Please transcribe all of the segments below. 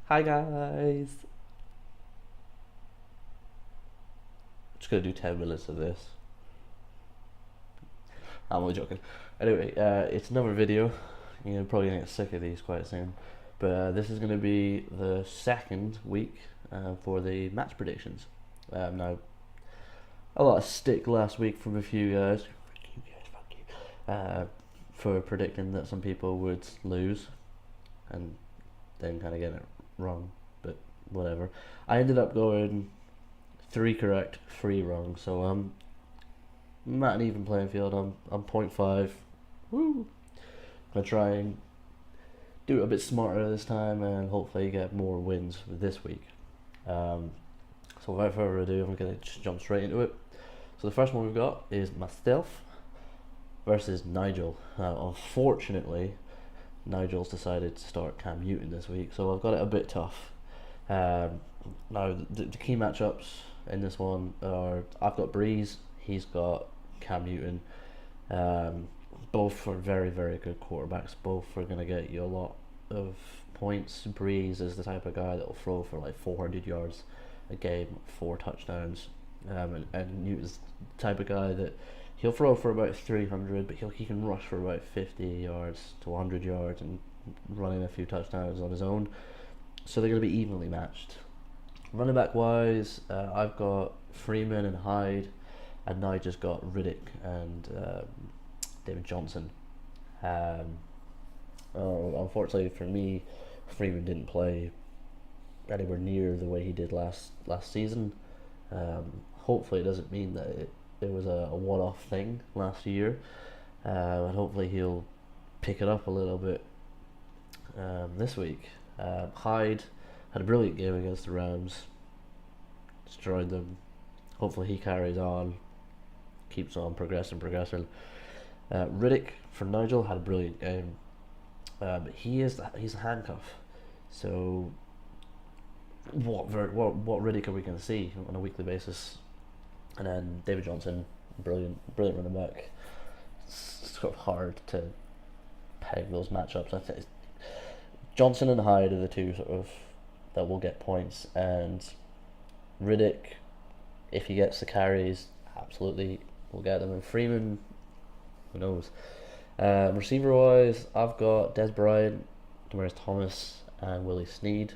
Hi guys. Just gonna do 10 minutes of this. I'm only joking. Anyway, it's another video. You're probably gonna get sick of these quite soon. But this is gonna be the second week for the match predictions. Now, a lot of stick last week from a few guys. Fuck you guys, fuck you. For predicting that some people would lose and then kind of get it wrong. But whatever. I ended up going 3 correct, 3 wrong. So I'm at an even playing field. I'm 0.5. Woo! Gonna try and do it a bit smarter this time and hopefully get more wins this week. So without further ado, I'm gonna just jump straight into it. So the first one we've got is myself versus Nigel. Unfortunately, Nigel's decided to start Cam Newton this week, so I've got it a bit tough. Now the key matchups in this one are I've got Breeze, he's got Cam Newton. Both are very, very good quarterbacks. Both are going to get you a lot of points. Breeze is the type of guy that will throw for like 400 yards a game, 4 touchdowns. And Newton's the type of guy that he'll throw for about 300, but he can rush for about 50 yards to 100 yards and run in a few touchdowns on his own. So they're going to be evenly matched. Running back wise, I've got Freeman and Hyde, and now I just got Riddick and David Johnson. Unfortunately for me, Freeman didn't play anywhere near the way he did last season. Hopefully, it doesn't mean that it was a one-off thing last year, and hopefully he'll pick it up a little bit this week. Hyde had a brilliant game against the Rams, destroyed them. Hopefully he carries on, keeps on progressing. Riddick for Nigel had a brilliant game, but he's a handcuff. So what Riddick are we going to see on a weekly basis? And then David Johnson, brilliant running back. It's sort of hard to peg those matchups. I think Johnson and Hyde are the two sort of that will get points, and Riddick, if he gets the carries, absolutely will get them. And Freeman, who knows? Receiver wise, I've got Des Bryant, Demaryius Thomas, and Willie Snead.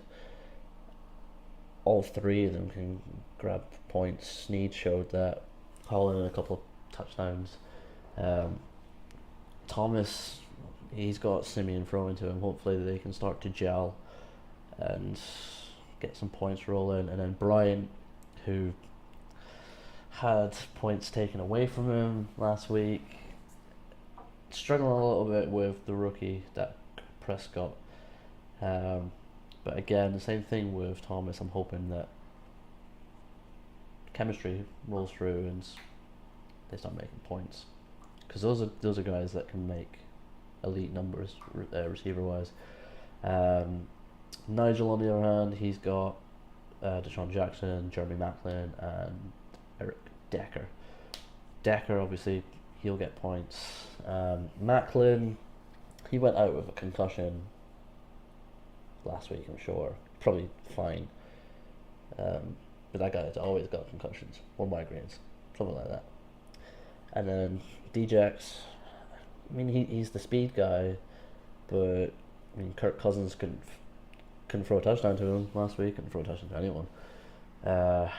All three of them can grab points. Snead showed that, hauling in a couple of touchdowns. Thomas, he's got Simeon throwing to him. Hopefully they can start to gel and get some points rolling. And then Bryant, who had points taken away from him last week, struggling a little bit with the rookie Dak Prescott. But again, the same thing with Thomas. I'm hoping that chemistry rolls through and they start making points, because those are guys that can make elite numbers receiver wise. Nigel, on the other hand, he's got Deshaun Jackson, Jeremy Maclin, and Eric Decker. Decker, obviously, he'll get points. Maclin, he went out with a concussion last week, I'm sure. Probably fine. But that guy's always got concussions or migraines, something like that. And then Djax, I mean, he's the speed guy, but I mean, Kirk Cousins couldn't throw a touchdown to him last week, couldn't throw a touchdown to anyone. They're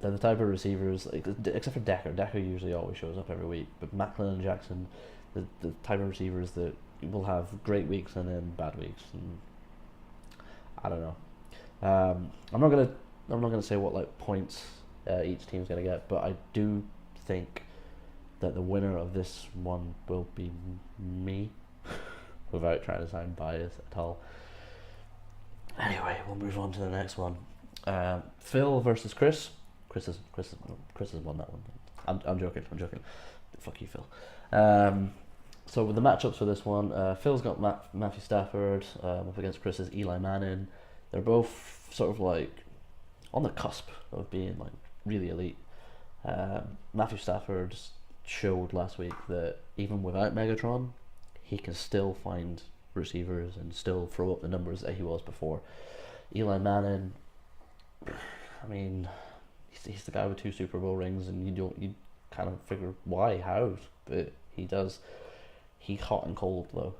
the type of receivers, like, except for Decker. Decker usually always shows up every week, but Maclin and Jackson, the type of receivers that will have great weeks and then bad weeks, and I don't know. I'm not gonna say what like points each team's gonna get, but I do think that the winner of this one will be me, without trying to sound biased at all. Anyway, we'll move on to the next one. Phil versus Chris. Chris has won that one. I'm joking. Fuck you, Phil. So with the matchups for this one, Phil's got Matthew Stafford up against Chris's Eli Manning. They're both sort of like on the cusp of being like really elite. Matthew Stafford showed last week that even without Megatron, he can still find receivers and still throw up the numbers that he was before. Eli Manning, I mean, he's the guy with 2 Super Bowl rings, and you kind of figure why, how, but he does. He's hot and cold though,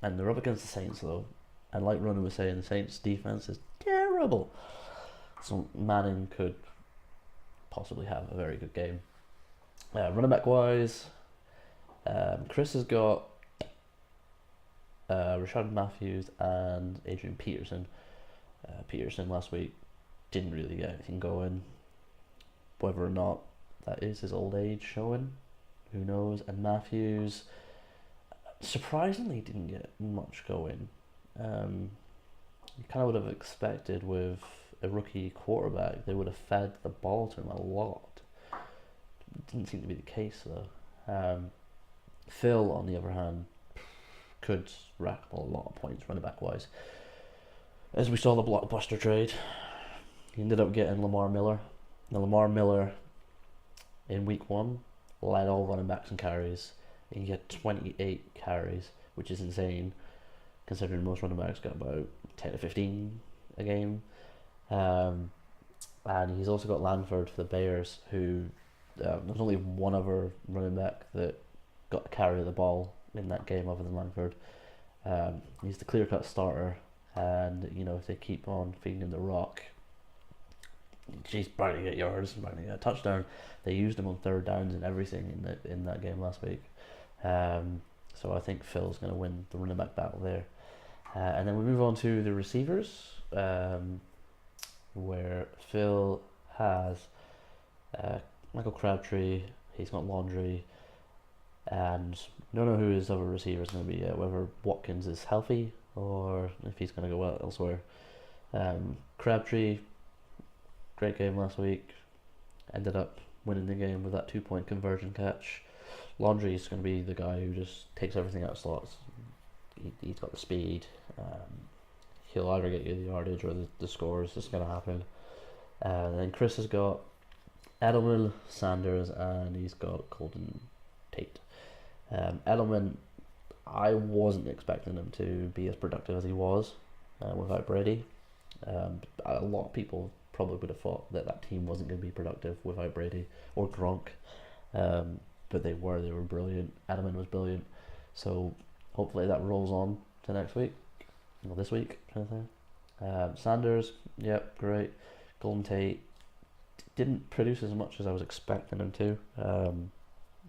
and they're up against the Saints though, and like Ronan was saying, the Saints defense is terrible. So Manning could possibly have a very good game. Running back wise, Chris has got Rashard Matthews and Adrian Peterson. Peterson last week didn't really get anything going. Whether or not that is his old age showing, who knows? And Matthews surprisingly didn't get much going. You kind of would have expected with a rookie quarterback, they would have fed the ball to him a lot. Didn't seem to be the case though. Phil, on the other hand, could rack up a lot of points running back wise. As we saw the blockbuster trade, he ended up getting Lamar Miller. Now Lamar Miller in week 1 led all running backs in carries. He had 28 carries, which is insane considering most running backs got about 10 to 15 a game. And he's also got Langford for the Bears, who there's only one other running back that got to carry the ball in that game other than Langford. He's the clear-cut starter, and if they keep on feeding him the rock, he's bound to get yards, bound to get a touchdown. They used him on 3rd downs and everything in that game last week. So I think Phil's going to win the running back battle there. And then we move on to the receivers, where Phil has Michael Crabtree, he's got Laundry, and don't know who his other receiver is going to be yet, whether Watkins is healthy or if he's going to go out elsewhere. Crabtree, great game last week, ended up winning the game with that 2-point conversion catch. Laundry is going to be the guy who just takes everything out of slots. He's got the speed. He'll either get you the yardage or the scores. It's going to happen. And then Chris has got Edelman, Sanders, and he's got Golden Tate. Edelman, I wasn't expecting him to be as productive as he was without Brady. A lot of people probably would have thought that team wasn't going to be productive without Brady or Gronk. But they were brilliant. Edelman was brilliant. So hopefully that rolls on to next week. This week, kind of thing. Sanders, yep, great. Golden Tate didn't produce as much as I was expecting him to.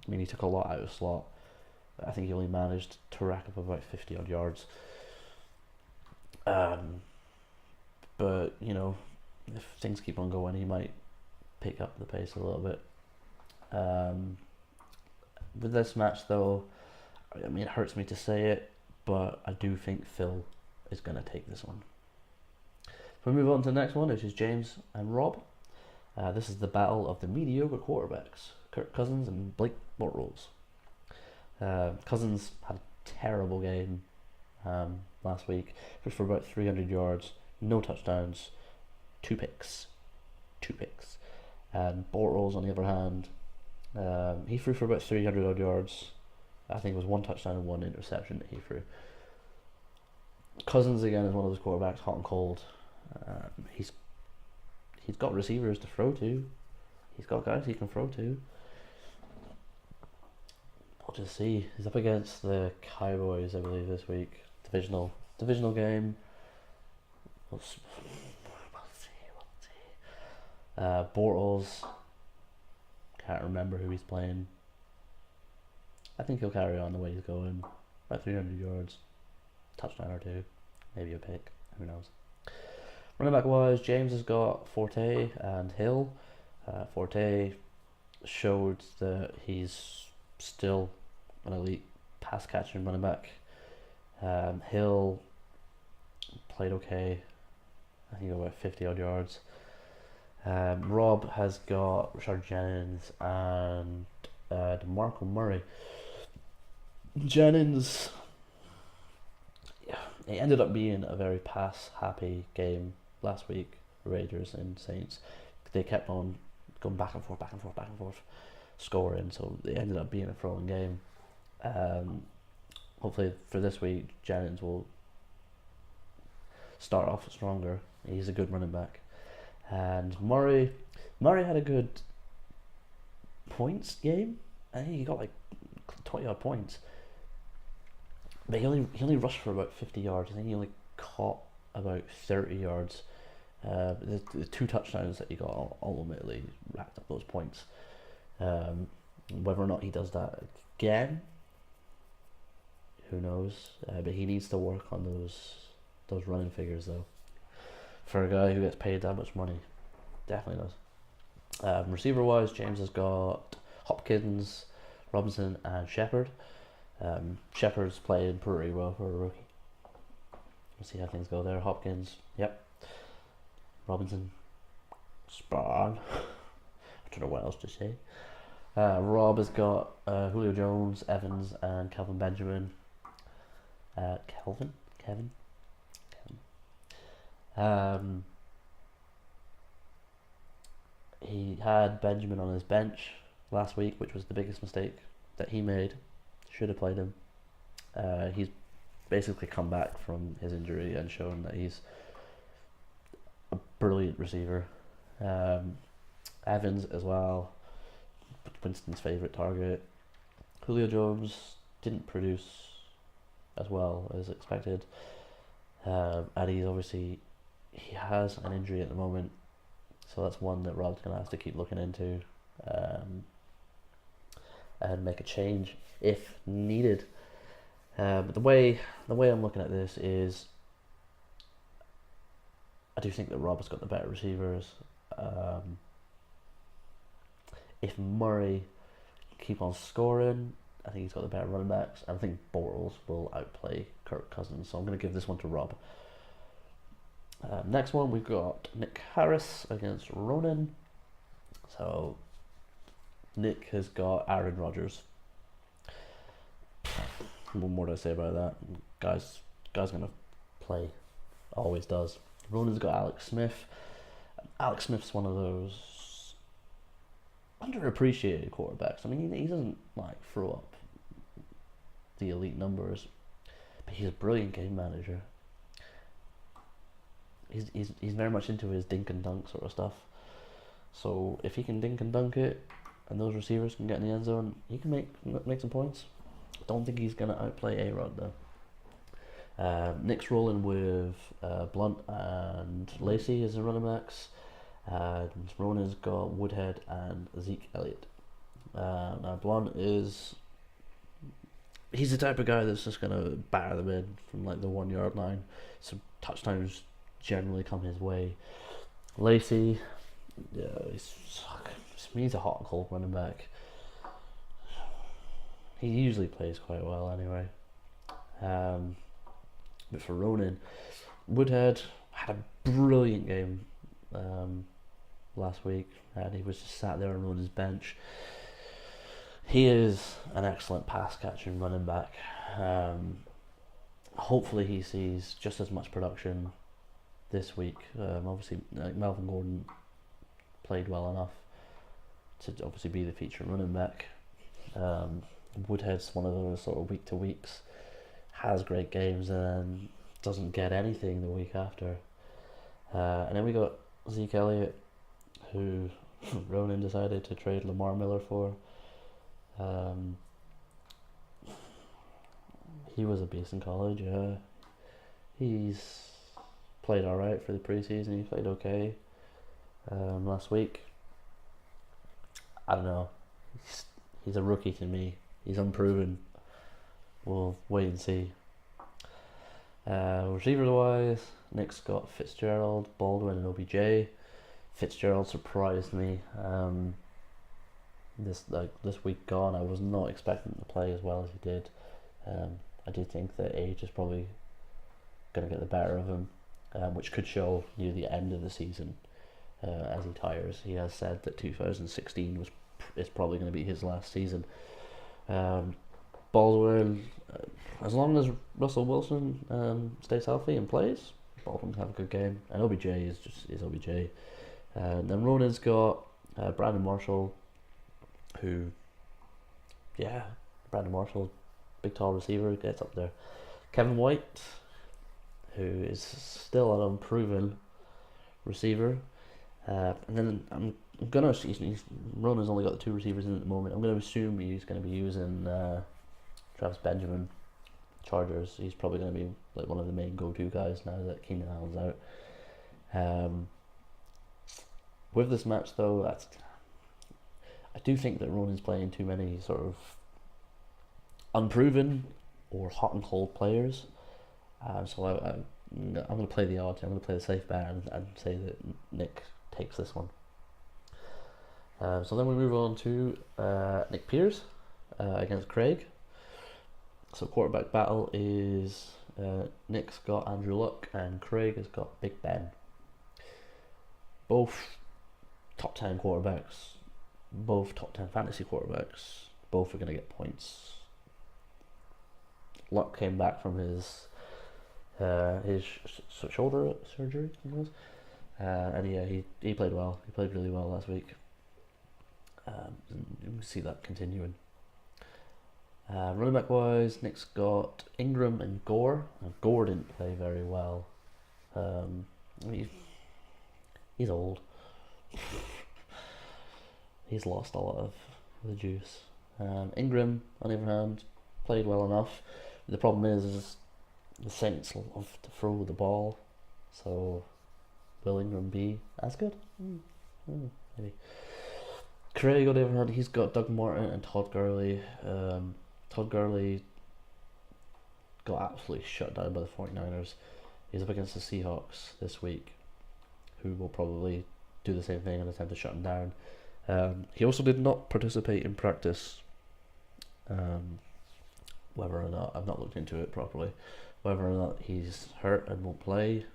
He took a lot out of slot. I think he only managed to rack up about 50 odd yards. But if things keep on going, he might pick up the pace a little bit. With this match, though, it hurts me to say it, but I do think Phil is going to take this one. We move on to the next one, which is James and Rob. This is the battle of the mediocre quarterbacks, Kirk Cousins and Blake Bortles. Cousins had a terrible game last week, just for about 300 yards, no touchdowns, 2 picks. And Bortles, on the other hand, he threw for about 300 odd yards. I think it was 1 touchdown and 1 interception that he threw. Cousins again is one of those quarterbacks, hot and cold. He's got receivers to throw to. He's got guys he can throw to. We'll just see. He's up against the Cowboys, I believe, this week. Divisional game. We'll see. Bortles, can't remember who he's playing. I think he'll carry on the way he's going. About 300 yards, touchdown or 2, maybe a pick. Who knows? Running back wise, James has got Forte and Hill. Forte showed that he's still an elite pass catching running back. Hill played okay. I think about 50 odd yards. Rob has got Richard Jennings and DeMarco Murray. Jennings, it ended up being a very pass happy game last week. Raiders and Saints, they kept on going back and forth, scoring. So it ended up being a throwing game. hopefully for this week, Jennings will start off stronger. He's a good running back. And Murray had a good points game. I think he got like 20 odd points. But he only rushed for about 50 yards. I think he only caught about 30 yards. The 2 touchdowns that he got ultimately racked up those points. Whether or not he does that again, who knows? But he needs to work on those running figures though. For a guy who gets paid that much money, definitely does. Receiver wise, James has got Hopkins, Robinson, and Shepard. Shepard's playing pretty well for a rookie. We'll see how things go there. Hopkins, yep. Robinson, spot on. I don't know what else to say. Rob has got Julio Jones, Evans, and Kelvin Benjamin. Kevin. He had Benjamin on his bench last week, which was the biggest mistake that he made. Should have played him. He's basically come back from his injury and shown that he's a brilliant receiver. Evans as well, Winston's favourite target. Julio Jones didn't produce as well as expected. And he has an injury at the moment, so that's one that Rob's going to have to keep looking into and make a change if needed. But the way I'm looking at this is, I do think that Rob has got the better receivers. If Murray keep on scoring, I think he's got the better running backs. I think Bortles will outplay Kirk Cousins, so I'm going to give this one to Rob. Next one, we've got Nick Harris against Ronan. So Nick has got Aaron Rodgers. What more do I say about that? Guy's going to play. Always does. Ronan's got Alex Smith. Alex Smith's one of those underappreciated quarterbacks. I mean, he doesn't like throw up the elite numbers, but he's a brilliant game manager. He's very much into his dink and dunk sort of stuff. So if he can dink and dunk it, and those receivers can get in the end zone, he can make some points. Don't think he's gonna outplay A-Rod though. Nick's rolling with Blunt and Lacey as the running backs, and Ronan's got Woodhead and Zeke Elliott. Now Blunt he's the type of guy that's just gonna batter them in from like the 1 yard line. So touchdowns generally come his way. Lacey, yeah, he's a hot and cold running back. He usually plays quite well anyway. But for Ronan, Woodhead had a brilliant game last week, and he was just sat there on Ronan's bench. He is an excellent pass catching running back. Hopefully he sees just as much production this week. Obviously, Melvin Gordon played well enough to obviously be the feature running back. Woodhead's one of those sort of week to weeks, has great games and then doesn't get anything the week after. And then we got Zeke Elliott, who Ronan decided to trade Lamar Miller for. He was a beast in college. He's played alright for the preseason. He played okay last week. I don't know. He's a rookie to me. He's unproven. We'll wait and see. Receivers wise, Nick's got Fitzgerald, Baldwin, and OBJ. Fitzgerald surprised me. This week gone, I was not expecting him to play as well as he did. I do think that age is probably going to get the better of him, which could show near the end of the season as he tires. He has said that 2016 is probably going to be his last season. Baldwin, as long as Russell Wilson stays healthy and plays, Baldwin can have a good game. And OBJ is OBJ. Then Ronan's got Brandon Marshall, Brandon Marshall big tall receiver, gets up there. Kevin White, who is still an unproven receiver. And then I'm gonna. Rona's only got the two receivers in at the moment. I'm gonna assume he's gonna be using Travis Benjamin, Chargers. He's probably gonna be like one of the main go-to guys now that Keenan Allen's out. With this match though, I do think that Ronan's playing too many sort of unproven or hot and cold players. So I'm going to play the odds. I'm going to play the safe bet and say that Nick takes this one. So then we move on to Nick Pierce against Craig. So quarterback battle is Nick's got Andrew Luck and Craig has got Big Ben. Both top 10 quarterbacks, both top 10 fantasy quarterbacks, both are going to get points. Luck came back from his shoulder surgery, I think it was. And yeah, he played well. He played really well last week. And you can see that continuing. Running back wise, Nick's got Ingram and Gore. And Gore didn't play very well. He's old. He's lost a lot of the juice. Ingram, on the other hand, played well enough. The problem is the Saints love to throw the ball, so will Ingram be as good? Maybe. Craig, on the other hand, he's got Doug Martin and Todd Gurley. Todd Gurley got absolutely shut down by the 49ers. He's up against the Seahawks this week, who will probably do the same thing and attempt to shut him down. He also did not participate in practice. Whether or not, I've not looked into it properly, whether or not he's hurt and won't play,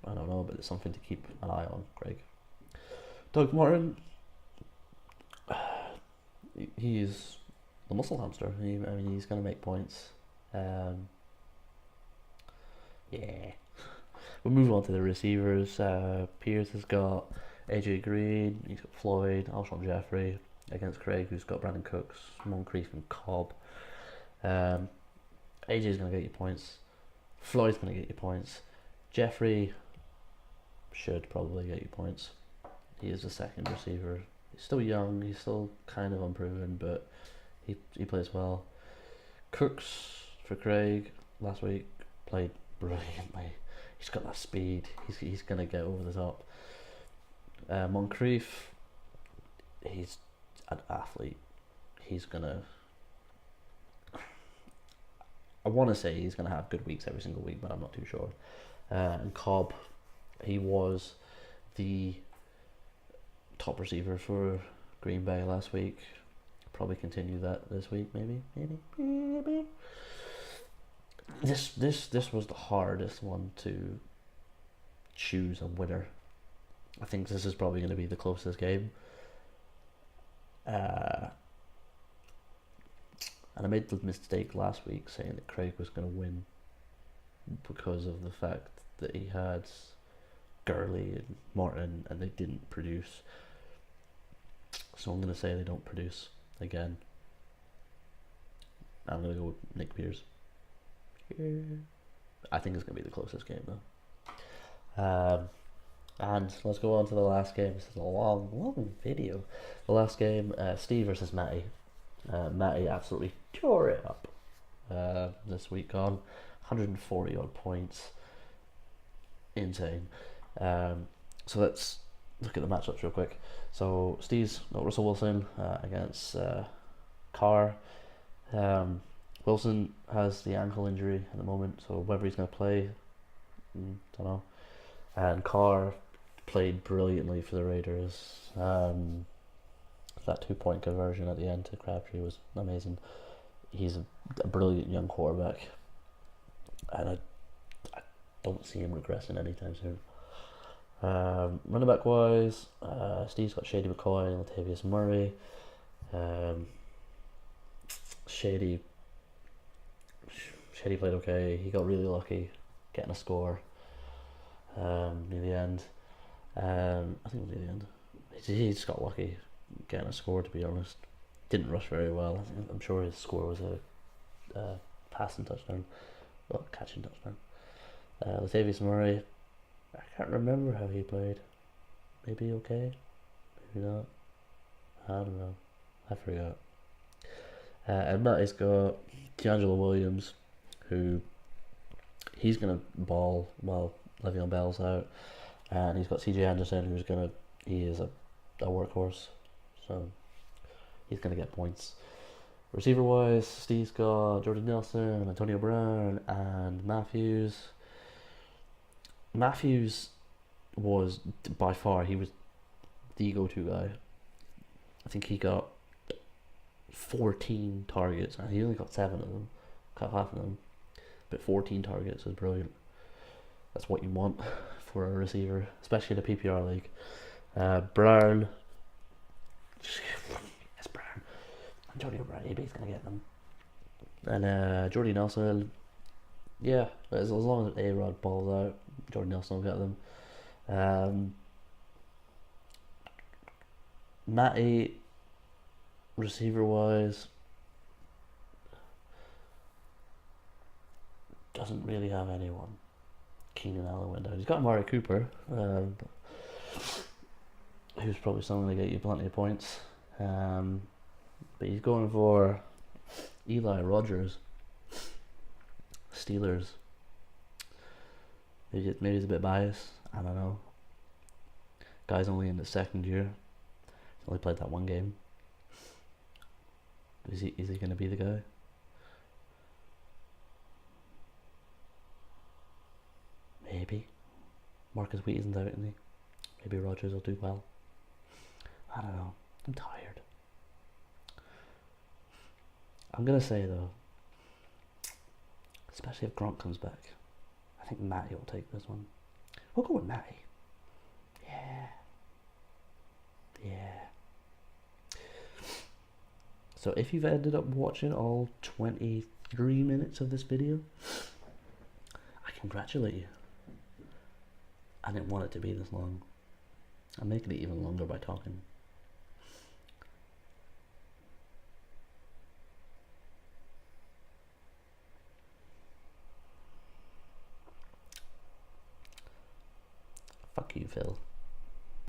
I don't know, but it's something to keep an eye on, Craig. Doug Martin, he's the muscle hamster. He's going to make points. Yeah. We'll move on to the receivers. Pierce has got AJ Green, he's got Floyd, Alshon Jeffrey against Craig, who's got Brandon Cooks, Moncrief and Cobb. AJ's going to get you points. Floyd's going to get you points. Jeffrey should probably get you points. He is the second receiver. He's still young, he's still kind of unproven, but he plays well. Cooks for Craig last week played brilliantly. He's got that speed. He's going to get over the top. Moncrief, he's an athlete. He's going to... I want to say he's going to have good weeks every single week, but I'm not too sure. And Cobb, he was the top receiver for Green Bay last week. Probably continue that this week, maybe. This was the hardest one to choose a winner. I think this is probably going to be the closest game. And I made the mistake last week saying that Craig was going to win because of the fact that he had Gurley and Martin and they didn't produce. So I'm going to say they don't produce again. I'm going to go with Nick Pierce. I think it's going to be the closest game though. And let's go on to the last game. This is a long video. The last game, Steve versus Matty. Matty absolutely tore it up this week on 140 odd points. Insane. So let's look at the matchups real quick. So Steve's got Russell Wilson against Carr. Wilson has the ankle injury at the moment, so whether he's going to play, don't know. And Carr played brilliantly for the Raiders. That 2-point conversion at the end to Crabtree was amazing. He's a brilliant young quarterback, and I don't see him regressing anytime soon. Running back wise, Steve's got Shady McCoy and Latavius Murray. Shady played okay. He got really lucky getting a score near the end. I think it was near the end. He just got lucky getting a score, to be honest. Didn't rush very well. I'm sure his score was a passing touchdown, well, catching touchdown. Latavius Murray, I can't remember how he played. Maybe okay, maybe not. I don't know. I forgot. And Matty's got D'Angelo Williams, who he's gonna ball while Le'Veon Bell's out, and he's got CJ Anderson, he is a workhorse, so he's gonna get points. Receiver wise, Steve's got Jordan Nelson, Antonio Brown, and Matthews. Matthews was by far he was the go-to guy. I think he got 14 targets, and he only got 7 of them, got half of them, but 14 targets is brilliant. That's what you want for a receiver, especially in a PPR league. Brown, yes, Brown. Antonio Brown, he's gonna get them. And Jordy Nelson, yeah, as long as A-Rod balls out, Jordy Nelson will get them. Matty, receiver wise, doesn't really have anyone. Keenan Allen went down. He's got Amari Cooper, who's probably someone to get you plenty of points. But he's going for Eli Rogers, Steelers. Maybe he's a bit biased. I don't know. Guy's only in his second year. He's only played that one game. Is he going to be the guy? Maybe. Marcus Wheaton's out, isn't he? Maybe Rogers will do well. I don't know. I'm tired. I'm gonna say though, especially if Gronk comes back, I think Matty will take this one. We'll go with Matty. Yeah. So if you've ended up watching all 23 minutes of this video, I congratulate you. I didn't want it to be this long. I'm making it even longer by talking. Fuck you, Phil.